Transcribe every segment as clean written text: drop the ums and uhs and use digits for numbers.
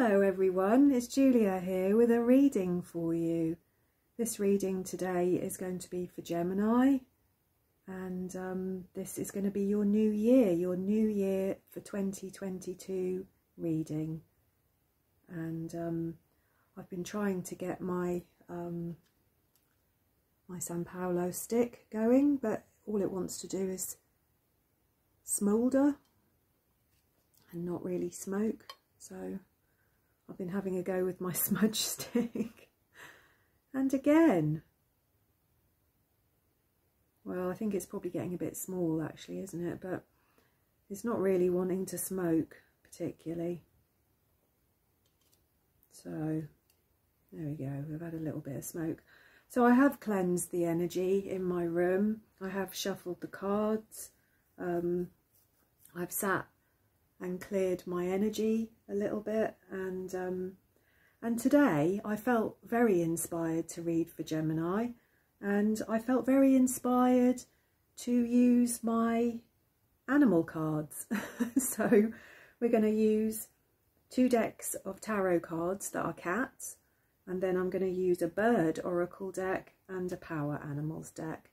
Hello everyone, it's Julia here with a reading for you. This reading today is going to be for Gemini, and this is going to be your new year for 2022 reading. And I've been trying to get my my San Paolo stick going, but all it wants to do is smoulder and not really smoke. So I've been having a go with my smudge stick. And again, well, I think it's probably getting a bit small actually, isn't it? But it's not really wanting to smoke particularly. So there we go, we've had a little bit of smoke. So I have cleansed the energy in my room. I have shuffled the cards. I've sat and cleared my energy a little bit, and today I felt very inspired to read for Gemini, and I felt very inspired to use my animal cards. So we're going to use 2 decks of tarot cards that are cats, and then I'm going to use a bird oracle deck and a power animals deck.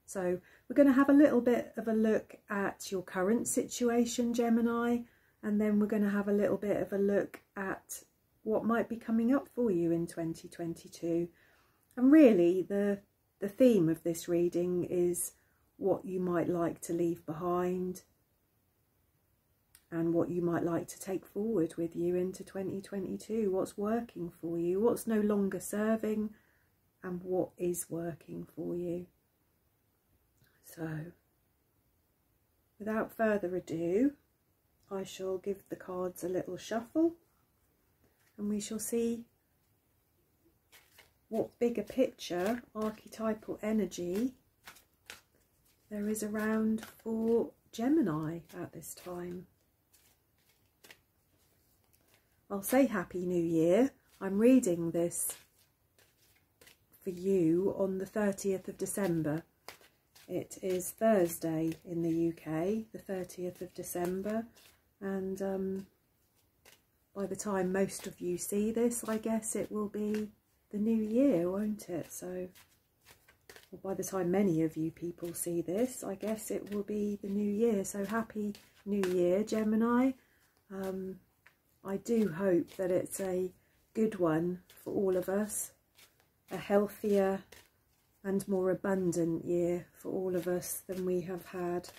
So we're going to have a little bit of a look at your current situation, Gemini, and then we're going to have a little bit of a look at what might be coming up for you in 2022. And really the theme of this reading is what you might like to leave behind and what you might like to take forward with you into 2022. What's working for you, what's no longer serving, and what is working for you. So, without further ado, I shall give the cards a little shuffle and we shall see what bigger picture, archetypal energy there is around for Gemini at this time. I'll say Happy New Year. I'm reading this for you on the 30th of December. It is Thursday in the UK, the 30th of December, and by the time most of you see this, I guess it will be the new year, won't it? So, well, by the time many of you people see this, I guess it will be the new year. So Happy New Year, Gemini. I do hope that it's a good one for all of us, a healthier and more abundant year for all of us than we have had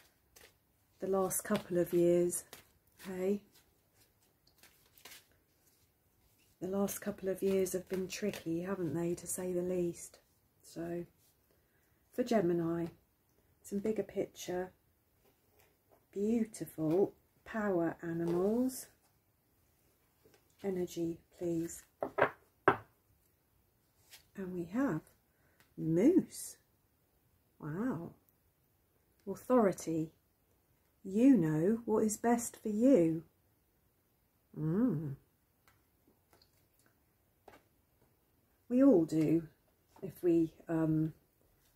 the last couple of years. Okay, the last couple of years have been tricky, haven't they, to say the least. So for Gemini, some bigger picture, beautiful power animals energy, please. And we have Moose. Wow. Authority. You know what is best for you. We all do, if we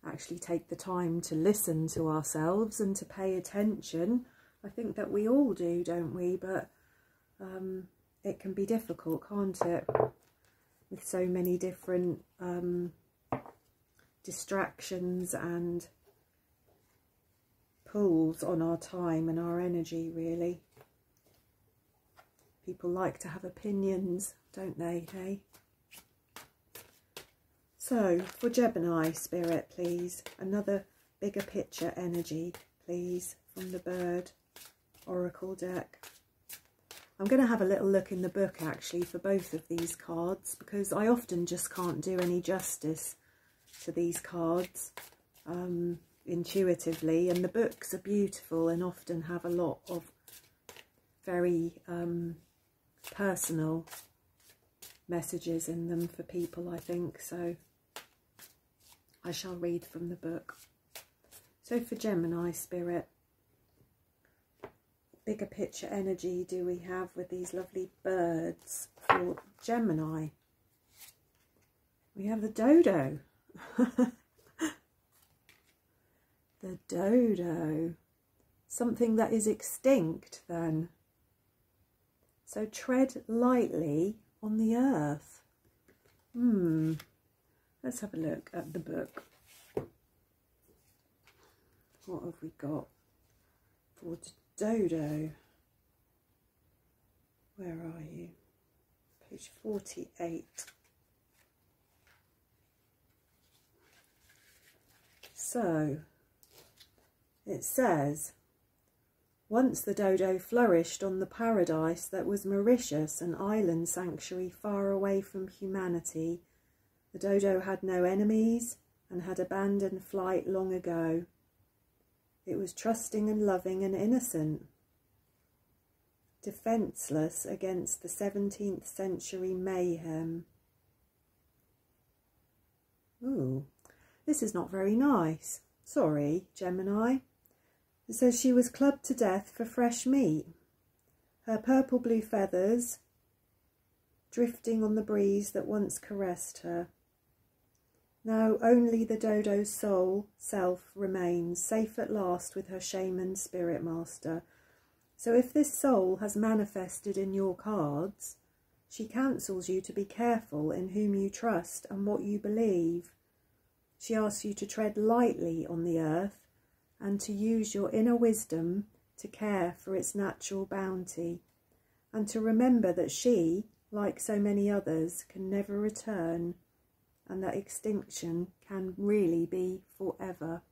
actually take the time to listen to ourselves and to pay attention. I think that we all do, don't we? But it can be difficult, can't it? With so many different distractions and pulls on our time and our energy, really. People like to have opinions, don't they, hey? So, for Gemini, Spirit, please, another bigger picture energy, please, from the Bird Oracle deck. I'm going to have a little look in the book, actually, for both of these cards, because I often just can't do any justice to these cards intuitively, and the books are beautiful and often have a lot of very personal messages in them for people, I think. So I shall read from the book. So for Gemini, Spirit, bigger picture energy do we have with these lovely birds for Gemini? We have the dodo. The dodo. Something that is extinct then. So tread lightly on the earth. Let's have a look at the book. What have we got for Dodo? Where are you? Page 48. So, it says, once the dodo flourished on the paradise that was Mauritius, an island sanctuary far away from humanity. The dodo had no enemies and had abandoned flight long ago. It was trusting and loving and innocent, defenceless against the 17th century mayhem. Ooh, this is not very nice. Sorry, Gemini. It says she was clubbed to death for fresh meat. Her purple-blue feathers drifting on the breeze that once caressed her. Now only the dodo's self remains, safe at last with her shaman spirit master. So if this soul has manifested in your cards, she counsels you to be careful in whom you trust and what you believe. She asks you to tread lightly on the earth and to use your inner wisdom to care for its natural bounty, and to remember that she, like so many others, can never return, and that extinction can really be forever.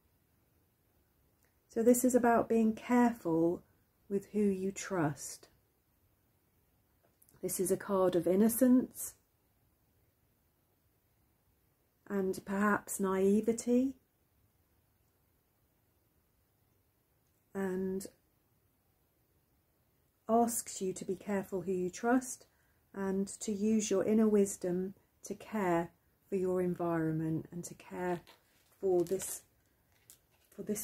So this is about being careful with who you trust. This is a card of innocence and perhaps naivety, and asks you to be careful who you trust and to use your inner wisdom to care for your environment and to care for this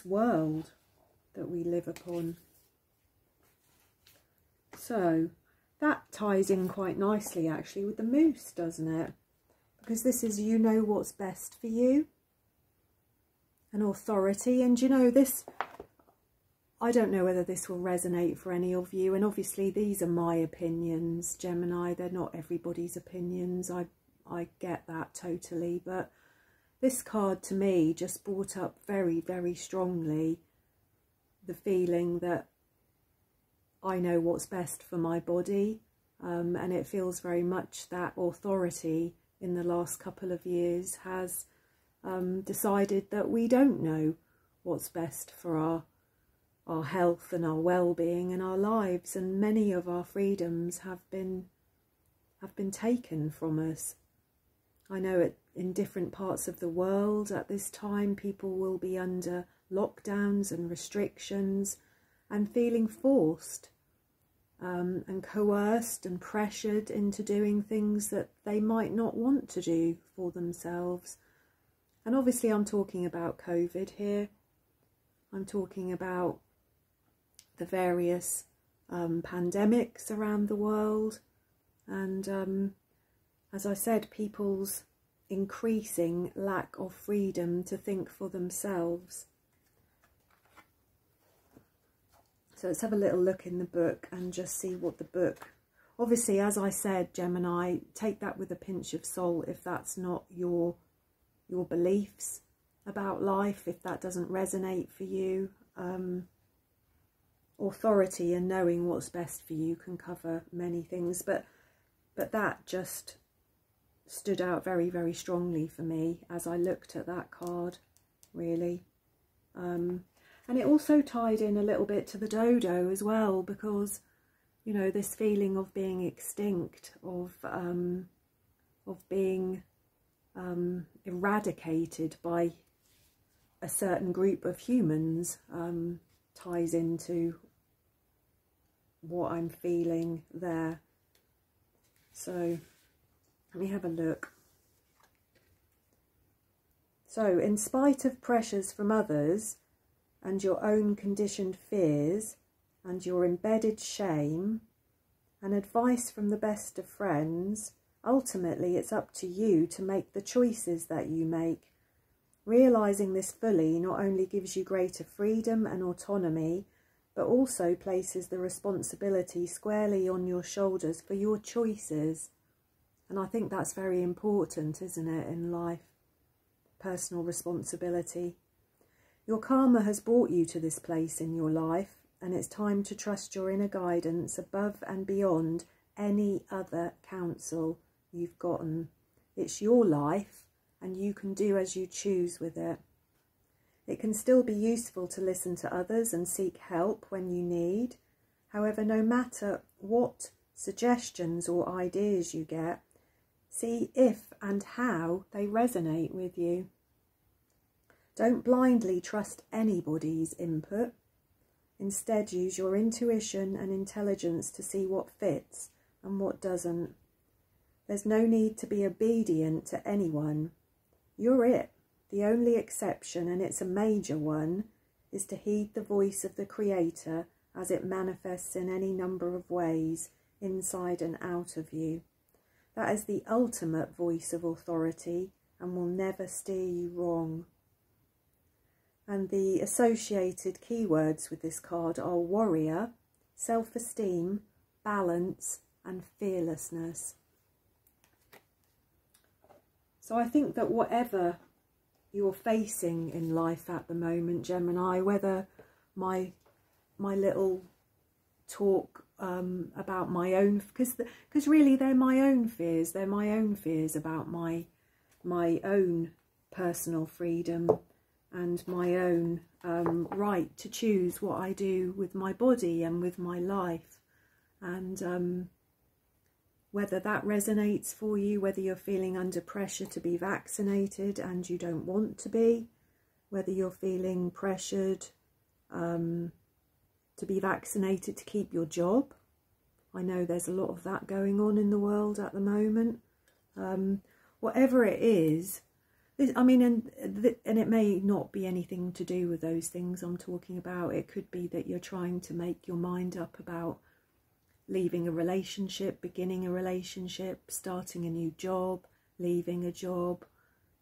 world that we live upon. So that ties in quite nicely actually with the moose, doesn't it? Because this is, you know what's best for you, an authority. And you know, this, I don't know whether this will resonate for any of you, and obviously these are my opinions, Gemini, they're not everybody's opinions, I get that totally, but this card to me just brought up very, very strongly the feeling that I know what's best for my body, and it feels very much that authority in the last couple of years has decided that we don't know what's best for our health and our well-being and our lives, and many of our freedoms have been taken from us. I know in different parts of the world at this time people will be under lockdowns and restrictions and feeling forced and coerced and pressured into doing things that they might not want to do for themselves. And obviously I'm talking about COVID here. I'm talking about the various pandemics around the world, and as I said, people's increasing lack of freedom to think for themselves. So let's have a little look in the book and just see what the book... Obviously, as I said, Gemini, take that with a pinch of salt if that's not your beliefs about life, if that doesn't resonate for you. Authority and knowing what's best for you can cover many things, but that just stood out very, very strongly for me as I looked at that card, really. And it also tied in a little bit to the dodo as well, because, you know, this feeling of being extinct, of being eradicated by a certain group of humans ties into what I'm feeling there. So let me have a look. So, in spite of pressures from others and your own conditioned fears and your embedded shame and advice from the best of friends, ultimately it's up to you to make the choices that you make. Realising this fully not only gives you greater freedom and autonomy, but also places the responsibility squarely on your shoulders for your choices. And I think that's very important, isn't it, in life? Personal responsibility. Your karma has brought you to this place in your life, and it's time to trust your inner guidance above and beyond any other counsel you've gotten. It's your life, and you can do as you choose with it. It can still be useful to listen to others and seek help when you need. However, no matter what suggestions or ideas you get, see if and how they resonate with you. Don't blindly trust anybody's input. Instead, use your intuition and intelligence to see what fits and what doesn't. There's no need to be obedient to anyone. You're it. The only exception, and it's a major one, is to heed the voice of the Creator as it manifests in any number of ways, inside and out of you. That is the ultimate voice of authority and will never steer you wrong. And the associated keywords with this card are warrior, self-esteem, balance, and fearlessness. So I think that whatever you're facing in life at the moment, Gemini, whether my little talk about my own, because really they're my own fears. They're my own fears about my own personal freedom and my own right to choose what I do with my body and with my life. And whether that resonates for you, whether you're feeling under pressure to be vaccinated and you don't want to be, whether you're feeling pressured to be vaccinated to keep your job. I know there's a lot of that going on in the world at the moment. Whatever it is, I mean, and it may not be anything to do with those things I'm talking about. It could be that you're trying to make your mind up about leaving a relationship, beginning a relationship, starting a new job, leaving a job,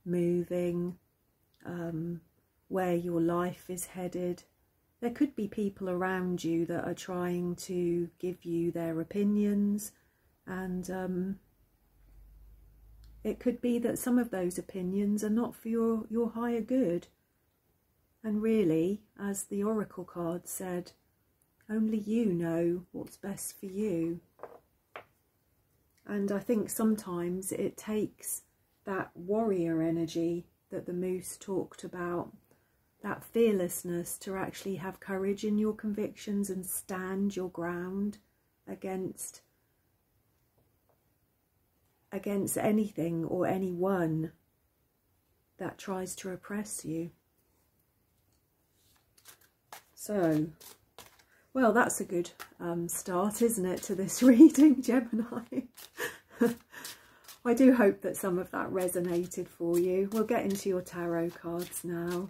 moving, where your life is headed. There could be people around you that are trying to give you their opinions, and it could be that some of those opinions are not for your higher good. And really, as the Oracle card said, only you know what's best for you. And I think sometimes it takes that warrior energy that the Moose talked about, that fearlessness, to actually have courage in your convictions and stand your ground against anything or anyone that tries to oppress you. So, well, that's a good start, isn't it, to this reading, Gemini? I do hope that some of that resonated for you. We'll get into your tarot cards now,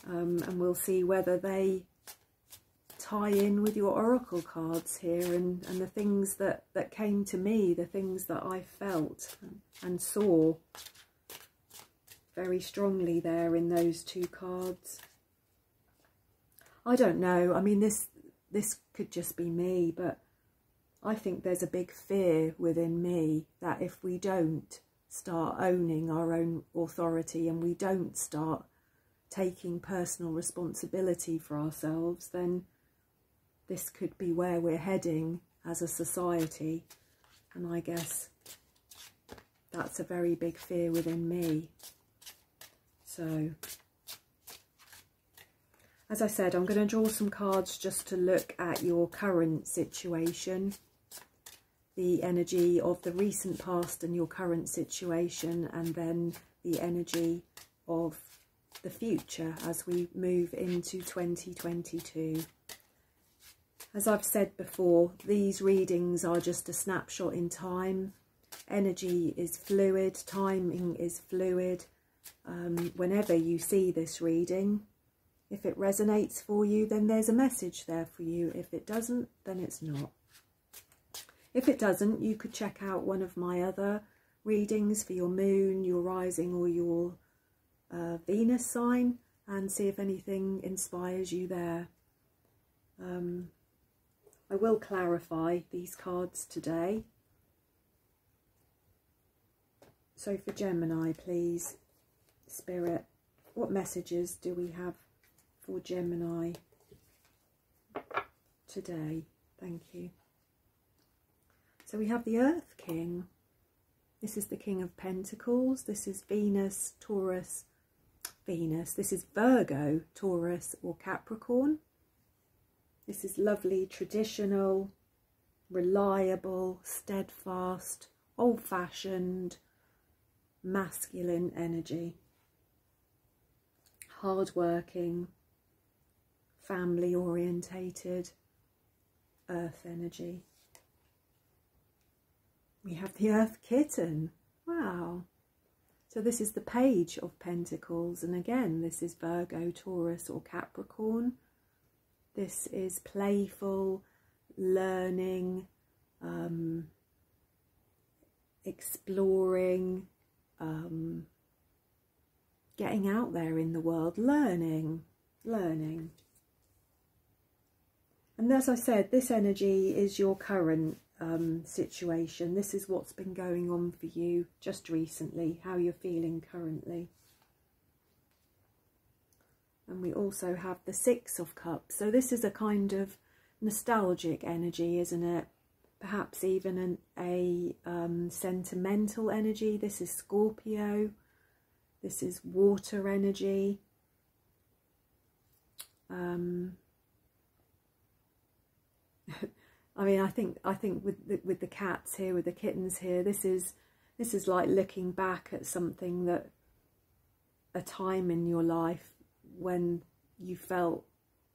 and we'll see whether they tie in with your oracle cards here, and the things that came to me, the things that I felt and saw very strongly there in those two cards. I don't know, I mean, this could just be me, but I think there's a big fear within me that if we don't start owning our own authority and we don't start taking personal responsibility for ourselves, then this could be where we're heading as a society. And I guess that's a very big fear within me. So, as I said, I'm going to draw some cards just to look at your current situation, the energy of the recent past and your current situation, and then the energy of the future as we move into 2022. As I've said before, these readings are just a snapshot in time. Energy is fluid, timing is fluid. Whenever you see this reading, if it resonates for you, then there's a message there for you. If it doesn't, then it's not. If it doesn't, you could check out one of my other readings for your moon, your rising, or your Venus sign, and see if anything inspires you there. I will clarify these cards today. So for Gemini, please, Spirit, what messages do we have for Gemini today? Thank you. So we have the Earth King. This is the King of Pentacles. This is Venus, Taurus, Venus. This is Virgo, Taurus or Capricorn. This is lovely, traditional, reliable, steadfast, old-fashioned, masculine energy. Hard-working, family-orientated, earth energy. We have the Earth Kitten. Wow. So this is the Page of Pentacles. And again, this is Virgo, Taurus or Capricorn. This is playful, learning, exploring, getting out there in the world, learning. And as I said, this energy is your current situation. This is what's been going on for you just recently, how you're feeling currently. And we also have the Six of Cups. So this is a kind of nostalgic energy, isn't it? Perhaps even a sentimental energy. This is Scorpio. This is water energy. I mean, I think with the cats here, with the kittens here, this is like looking back at something, that a time in your life when you felt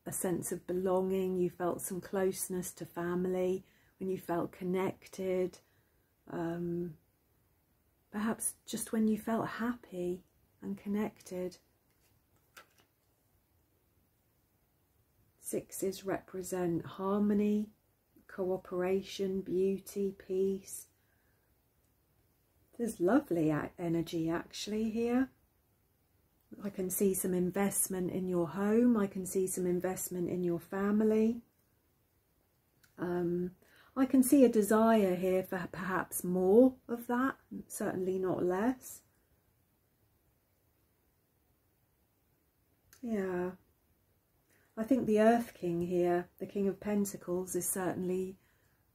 a sense of belonging, you felt some closeness to family, when you felt connected, perhaps just when you felt happy and connected. Sixes represent harmony, cooperation, beauty, peace. There's lovely energy actually here. I can see some investment in your home. I can see some investment in your family. I can see a desire here for perhaps more of that, certainly not less. Yeah. I think the Earth King here, the King of Pentacles, is certainly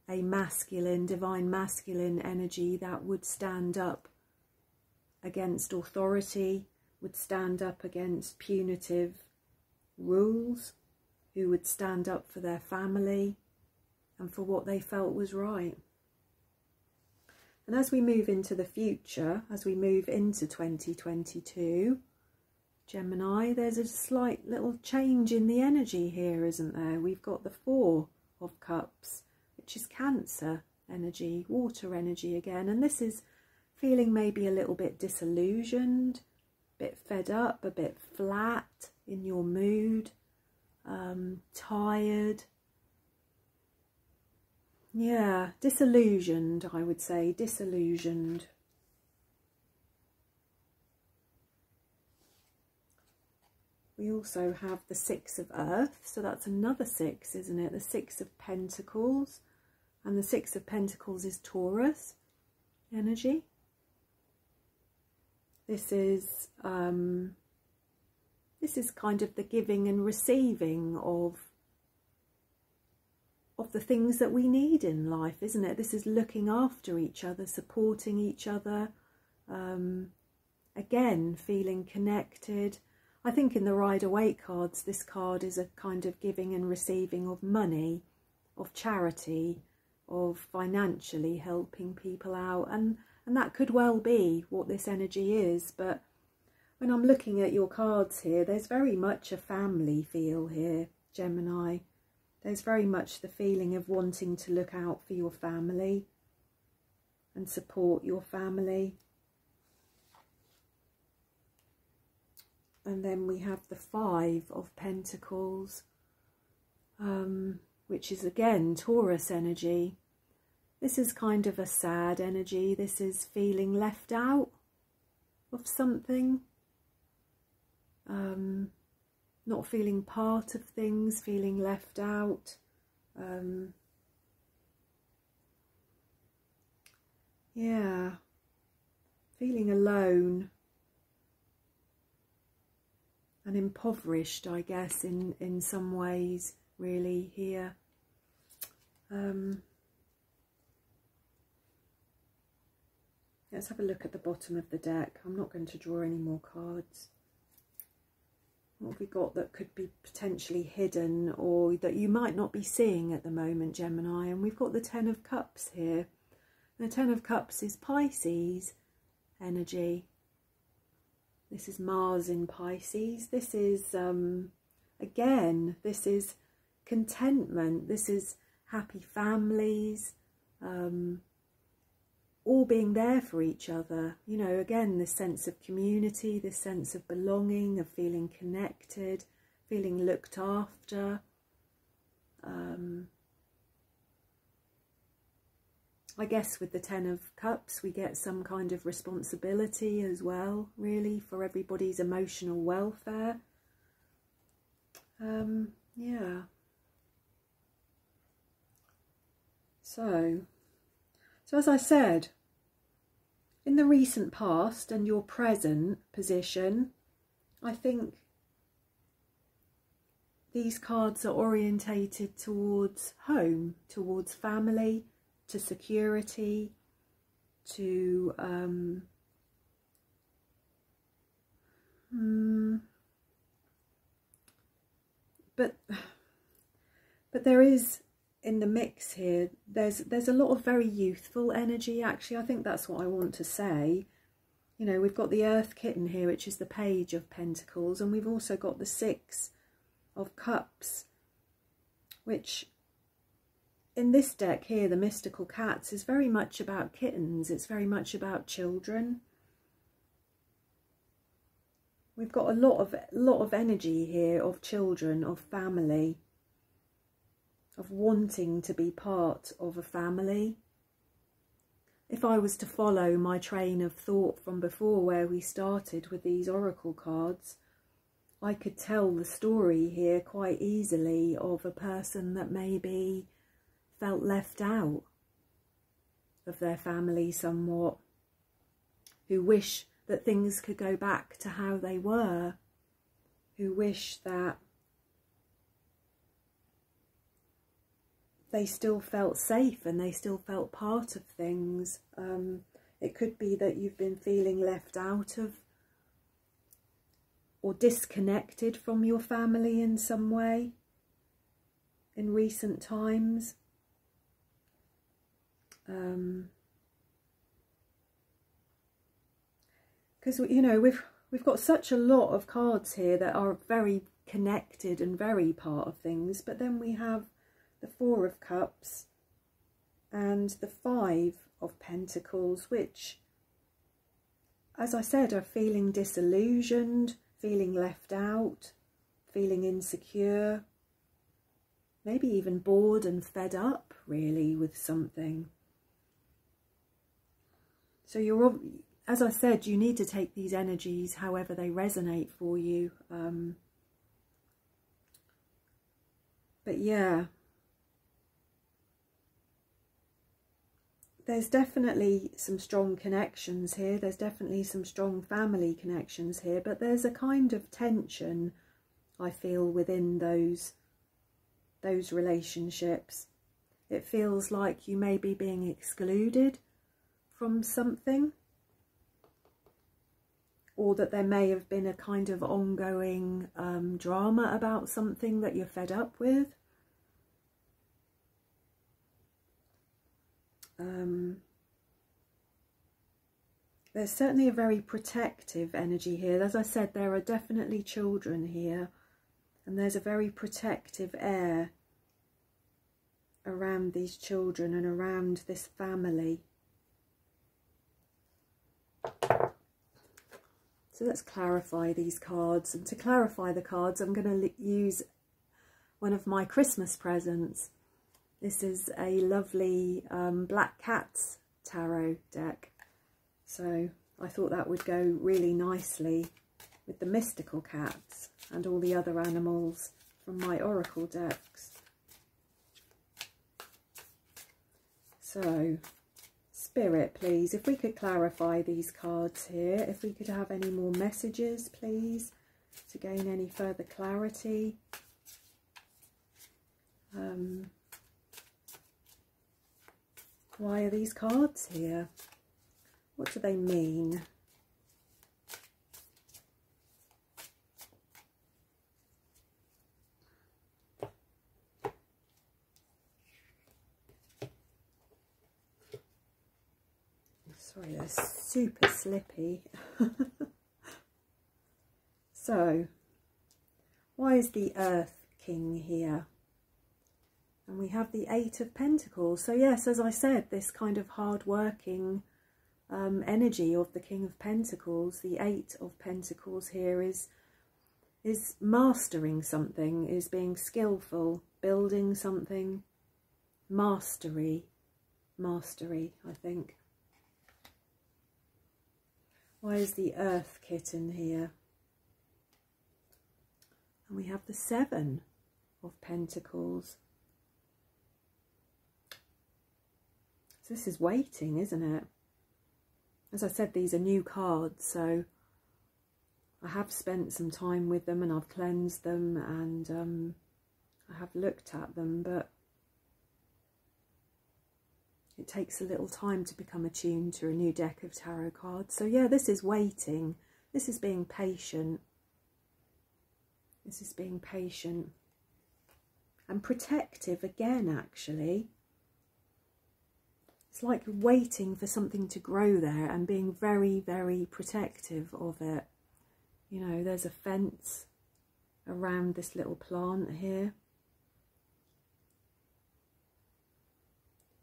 a masculine, divine masculine energy that would stand up against authority, would stand up against punitive rules, who would stand up for their family and for what they felt was right. And as we move into the future, as we move into 2022, Gemini, there's a slight little change in the energy here, isn't there? We've got the Four of Cups, which is Cancer energy, water energy again. And this is feeling maybe a little bit disillusioned, a bit fed up, a bit flat in your mood, tired. Yeah, disillusioned, I would say, disillusioned. We also have the Six of Earth, so that's another six, isn't it? The Six of Pentacles, and the Six of Pentacles is Taurus energy. This is kind of the giving and receiving of the things that we need in life, isn't it? This is looking after each other, supporting each other, again, feeling connected. I think in the Rider-Waite cards, this card is a kind of giving and receiving of money, of charity, of financially helping people out. And that could well be what this energy is. But when I'm looking at your cards here, there's very much a family feel here, Gemini. There's very much the feeling of wanting to look out for your family and support your family. And then we have the Five of Pentacles, which is again Taurus energy. This is kind of a sad energy. This is feeling left out of something, not feeling part of things, feeling left out. Yeah, feeling alone and impoverished, I guess, in some ways, really, here. Let's have a look at the bottom of the deck. I'm not going to draw any more cards. What have we got that could be potentially hidden or that you might not be seeing at the moment, Gemini? And we've got the Ten of Cups here. The Ten of Cups is Pisces energy. This is Mars in Pisces. This is, again, this is contentment. This is happy families, all being there for each other. You know, again, this sense of community, this sense of belonging, of feeling connected, feeling looked after. I guess with the Ten of Cups, we get some kind of responsibility as well, really, for everybody's emotional welfare. Yeah. So as I said, in the recent past and your present position, I think these cards are orientated towards home, towards family, to security, to but there is, in the mix here, there's a lot of very youthful energy, actually. I think that's what I want to say. You know, we've got the Earth Kitten here, which is the Page of Pentacles, and we've also got the Six of Cups, which in this deck here, the Mystical Cats, is very much about kittens. It's very much about children. We've got a lot of energy here of children, of family, of wanting to be part of a family. If I was to follow my train of thought from before, where we started with these oracle cards, I could tell the story here quite easily of a person that maybe felt left out of their family somewhat, who wish that things could go back to how they were, who wish that they still felt safe and they still felt part of things. It could be that you've been feeling left out of or disconnected from your family in some way in recent times. Because, you know, we've got such a lot of cards here that are very connected and very part of things, but then we have the Four of Cups and the Five of Pentacles, which, as I said, are feeling disillusioned, feeling left out, feeling insecure, maybe even bored and fed up, really, with something. So you're, as I said, you need to take these energies however they resonate for you. But yeah, there's definitely some strong connections here. There's definitely some strong family connections here, but there's a kind of tension, I feel, within those relationships. It feels like you may be being excluded from something, or that there may have been a kind of ongoing drama about something that you're fed up with. There's certainly a very protective energy here. As I said, there are definitely children here, and there's a very protective air around these children and around this family. So let's clarify these cards, and to clarify the cards I'm going to use one of my Christmas presents. This is a lovely Black Cats tarot deck, so I thought that would go really nicely with the mystical cats and all the other animals from my oracle decks. So Spirit, please, if we could clarify these cards here, if we could have any more messages, please, to gain any further clarity. Why are these cards here? What do they mean? Sorry, they're super slippy. So, why is the Earth King here? And we have the Eight of Pentacles. So yes, as I said, this kind of hard-working energy of the King of Pentacles, the Eight of Pentacles here is mastering something, is being skillful, building something, mastery, I think. Why is the Earth Kitten here? And we have the Seven of Pentacles. So this is waiting, isn't it? As I said, these are new cards, so I have spent some time with them and I've cleansed them and I have looked at them, but it takes a little time to become attuned to a new deck of tarot cards. So yeah, this is waiting. This is being patient. This is being patient. And protective again, actually. It's like waiting for something to grow there and being very, very protective of it. You know, there's a fence around this little plant here.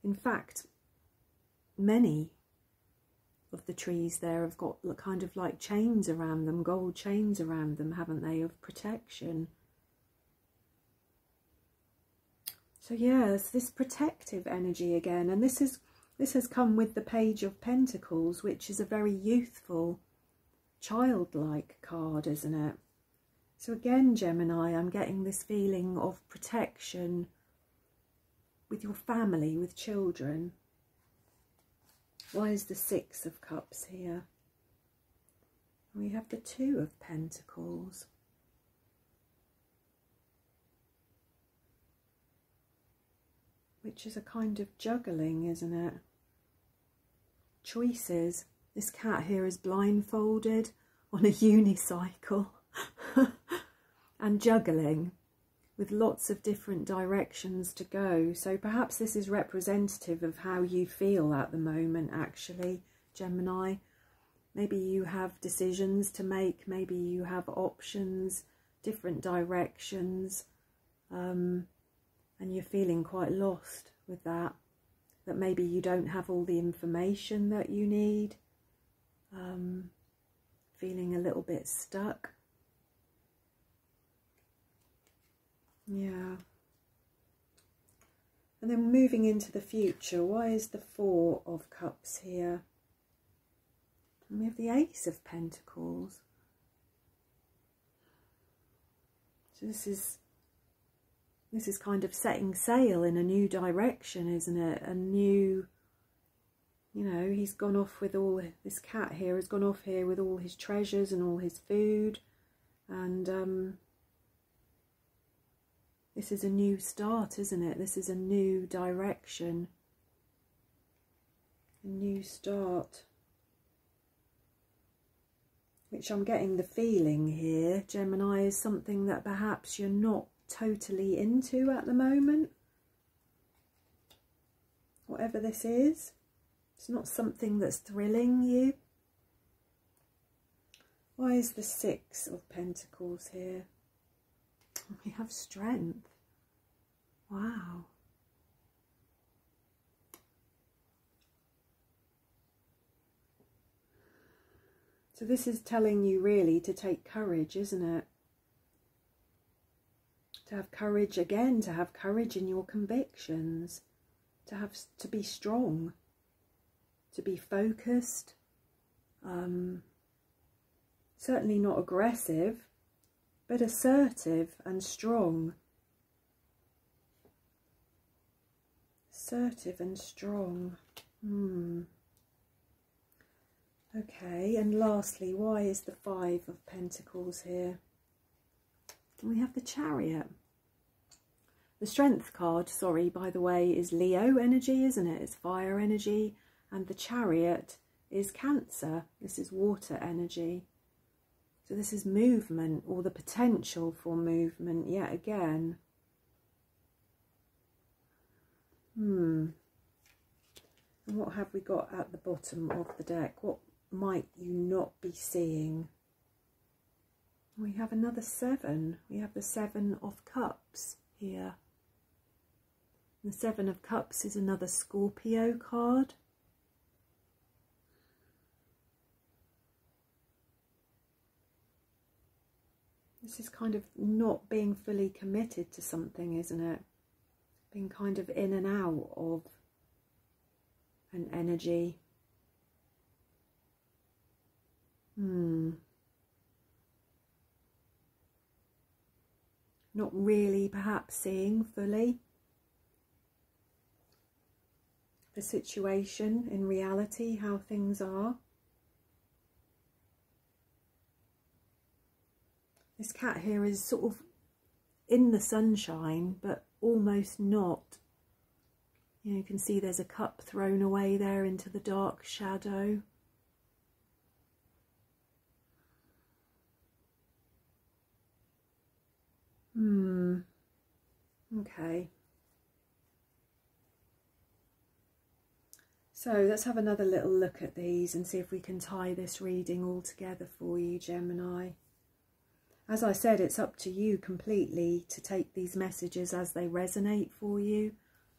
In fact, many of the trees there have got kind of like chains around them, gold chains around them, haven't they, of protection. So yeah, there's this protective energy again, and this has come with the Page of Pentacles, which is a very youthful, childlike card, isn't it? So again, Gemini, I'm getting this feeling of protection with your family, with children. Why is the Six of Cups here? We have the Two of Pentacles. Which is a kind of juggling, isn't it? Choices. This cat here is blindfolded on a unicycle and juggling with lots of different directions to go. So perhaps this is representative of how you feel at the moment, actually, Gemini. Maybe you have decisions to make, maybe you have options, different directions, and you're feeling quite lost with that maybe you don't have all the information that you need, feeling a little bit stuck. Yeah. And then moving into the future, why is the Four of Cups here? And we have the Ace of Pentacles. So this is kind of setting sail in a new direction, isn't it? A new, you know, he's gone off with all, this cat here has gone off here with all his treasures and all his food, and this is a new start, isn't it? This is a new direction, a new start, which I'm getting the feeling here, Gemini, is something that perhaps you're not totally into at the moment. Whatever this is, it's not something that's thrilling you. Why is the Six of Pentacles here? We have strength. Wow. So this is telling you really to take courage, isn't it? To have courage again, to have courage in your convictions, to be strong, to be focused, certainly not aggressive, but assertive and strong. Assertive and strong. Okay, and lastly, why is the Five of Pentacles here? And we have the Chariot. The Strength card, sorry, by the way, is Leo energy, isn't it? It's fire energy. And the Chariot is Cancer. This is water energy. So this is movement, or the potential for movement yet again. And what have we got at the bottom of the deck? What might you not be seeing? We have another 7. We have the 7 of Cups here. The 7 of Cups is another Scorpio card. This is kind of not being fully committed to something, isn't it? Being kind of in and out of an energy. Not really perhaps seeing fully the situation in reality, how things are. This cat here is sort of in the sunshine, but almost not. You can see there's a cup thrown away there into the dark shadow. Okay. So let's have another little look at these and see if we can tie this reading all together for you, Gemini. As I said, it's up to you completely to take these messages as they resonate for you.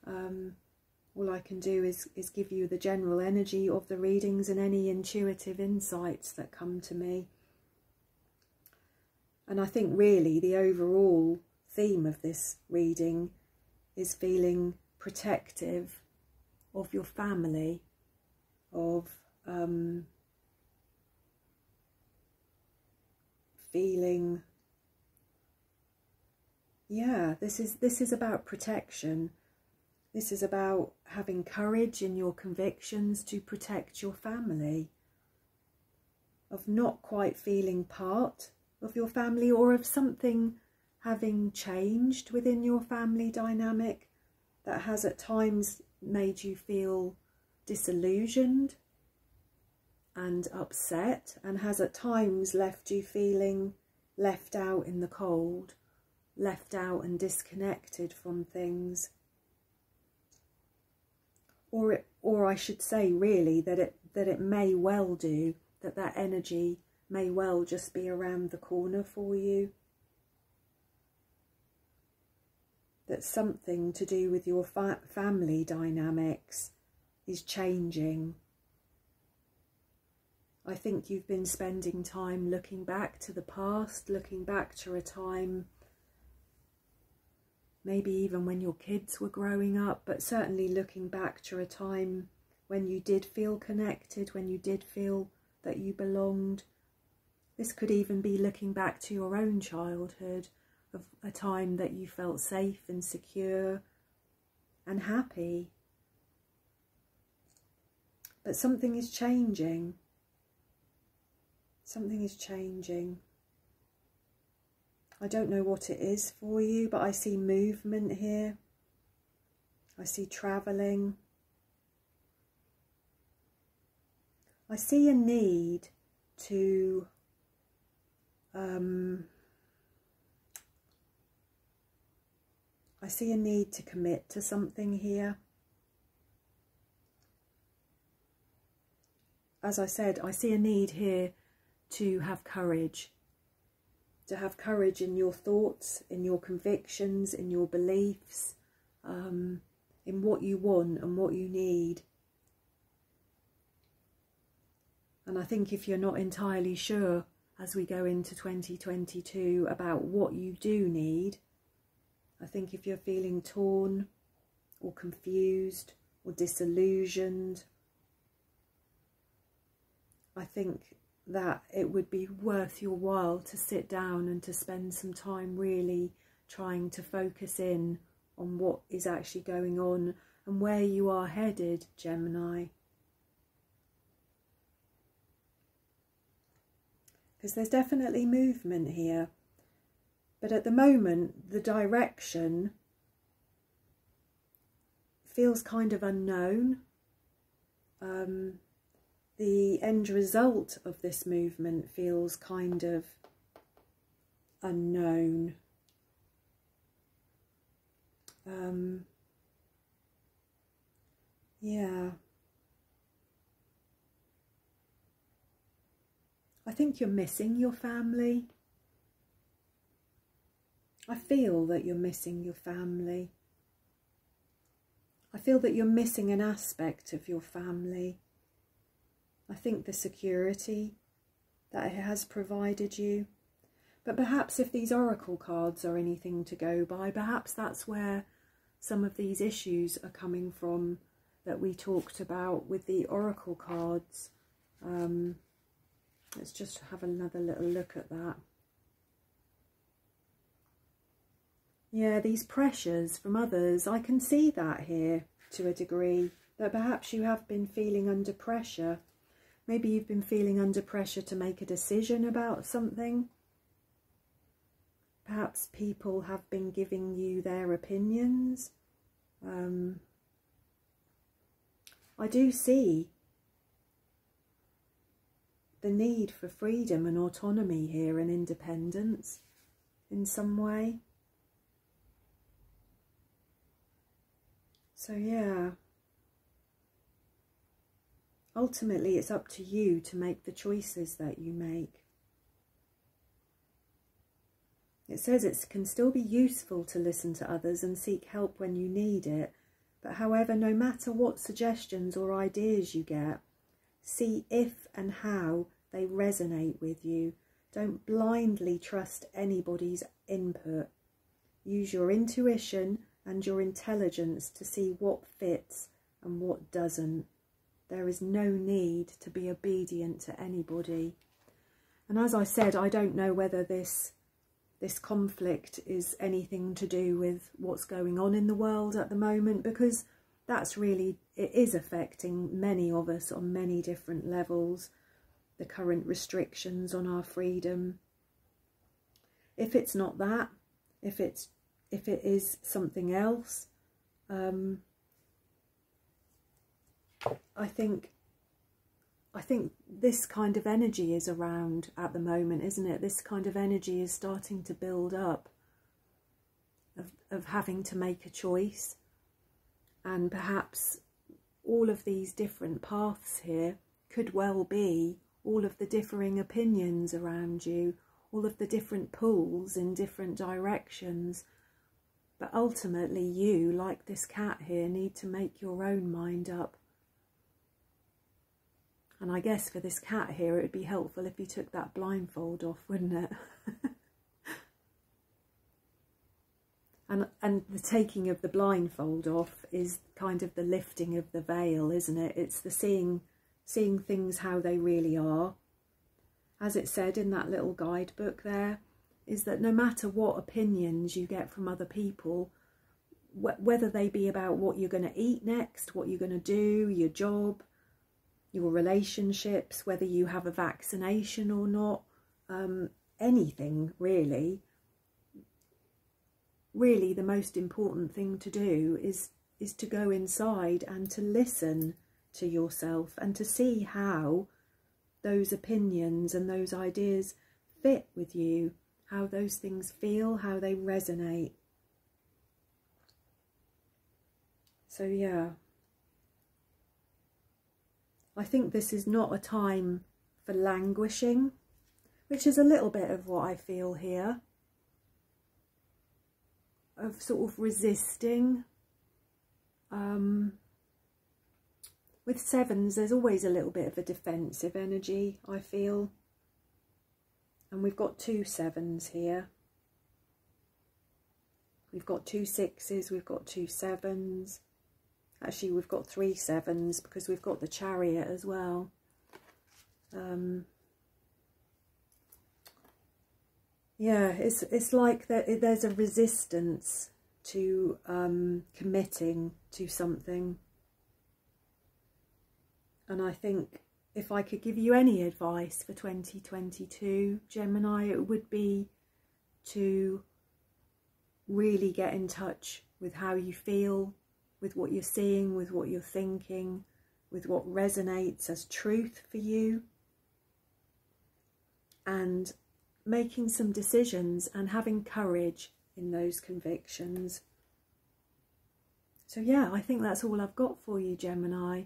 All I can do is give you the general energy of the readings and any intuitive insights that come to me. And I think really the overall theme of this reading is feeling protective of your family, of feeling, yeah, this is about protection. This is about having courage in your convictions to protect your family, of not quite feeling part of your family, or of something having changed within your family dynamic that has at times made you feel disillusioned and upset, and has at times left you feeling left out in the cold, left out and disconnected from things. Or I should say really that it may well do, that energy may well just be around the corner for you. That something to do with your family dynamics is changing. I think you've been spending time looking back to the past, looking back to a time, maybe even when your kids were growing up, but certainly looking back to a time when you did feel connected, when you did feel that you belonged. This could even be looking back to your own childhood, of a time that you felt safe and secure and happy. But something is changing. Something is changing. I don't know what it is for you, but I see movement here. I see travelling. I see a need to commit to something here. As I said, I see a need here to have courage. To have courage in your thoughts, in your convictions, in your beliefs, in what you want and what you need. And I think if you're not entirely sure as we go into 2022 about what you do need, I think if you're feeling torn or confused or disillusioned, I think that it would be worth your while to sit down and to spend some time really trying to focus in on what is actually going on and where you are headed, Gemini. because there's definitely movement here. But at the moment, the direction feels kind of unknown. The end result of this movement feels kind of unknown. Yeah. I think you're missing your family. I feel that you're missing your family. I feel that you're missing an aspect of your family. I think the security that it has provided you. But perhaps if these oracle cards are anything to go by, perhaps that's where some of these issues are coming from that we talked about with the oracle cards. Let's just have another little look at that. Yeah, these pressures from others, I can see that here to a degree, that perhaps you have been feeling under pressure. Maybe you've been feeling under pressure to make a decision about something. Perhaps people have been giving you their opinions. I do see the need for freedom and autonomy here and independence in some way. So yeah, ultimately it's up to you to make the choices that you make. It says it can still be useful to listen to others and seek help when you need it, but however, no matter what suggestions or ideas you get, see if and how they resonate with you. Don't blindly trust anybody's input. Use your intuition and your intelligence to see what fits and what doesn't. There is no need to be obedient to anybody. And as I said, I don't know whether this conflict is anything to do with what's going on in the world at the moment, because that's really, it is affecting many of us on many different levels, the current restrictions on our freedom. If it's not that, if it is something else, I think this kind of energy is around at the moment, isn't it? This kind of energy is starting to build up of having to make a choice. And perhaps all of these different paths here could well be all of the differing opinions around you, all of the different pulls in different directions. But ultimately you, like this cat here, need to make your own mind up. And I guess for this cat here, it would be helpful if you took that blindfold off, wouldn't it? And the taking of the blindfold off is kind of the lifting of the veil, isn't it? It's the seeing things how they really are. As it said in that little guidebook there, is that no matter what opinions you get from other people, whether they be about what you're going to eat next, what you're going to do, your job, your relationships, whether you have a vaccination or not, anything really. Really, the most important thing to do is to go inside and to listen to yourself and to see how those opinions and those ideas fit with you, how those things feel, how they resonate. So yeah, I think this is not a time for languishing, which is a little bit of what I feel here, of sort of resisting. With sevens, there's always a little bit of a defensive energy, I feel. And we've got 2 sevens here. We've got 2 sixes, we've got 2 sevens. Actually, we've got 3 sevens because we've got the Chariot as well. Yeah, it's like there's a resistance to committing to something. And I think if I could give you any advice for 2022, Gemini, it would be to really get in touch with how you feel, with what you're seeing, with what you're thinking, with what resonates as truth for you, and making some decisions and having courage in those convictions. So yeah, I think that's all I've got for you, Gemini.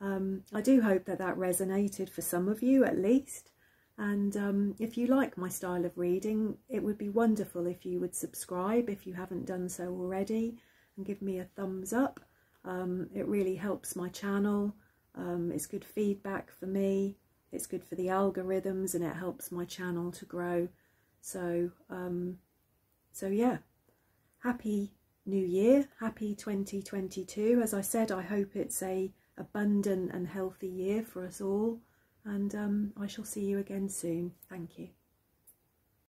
I do hope that that resonated for some of you at least. And if you like my style of reading, it would be wonderful if you would subscribe if you haven't done so already, and give me a thumbs up. It really helps my channel. It's good feedback for me. It's good for the algorithms, and it helps my channel to grow. So, so yeah, happy New Year, happy 2022. As I said, I hope it's a abundant and healthy year for us all. And I shall see you again soon. Thank you.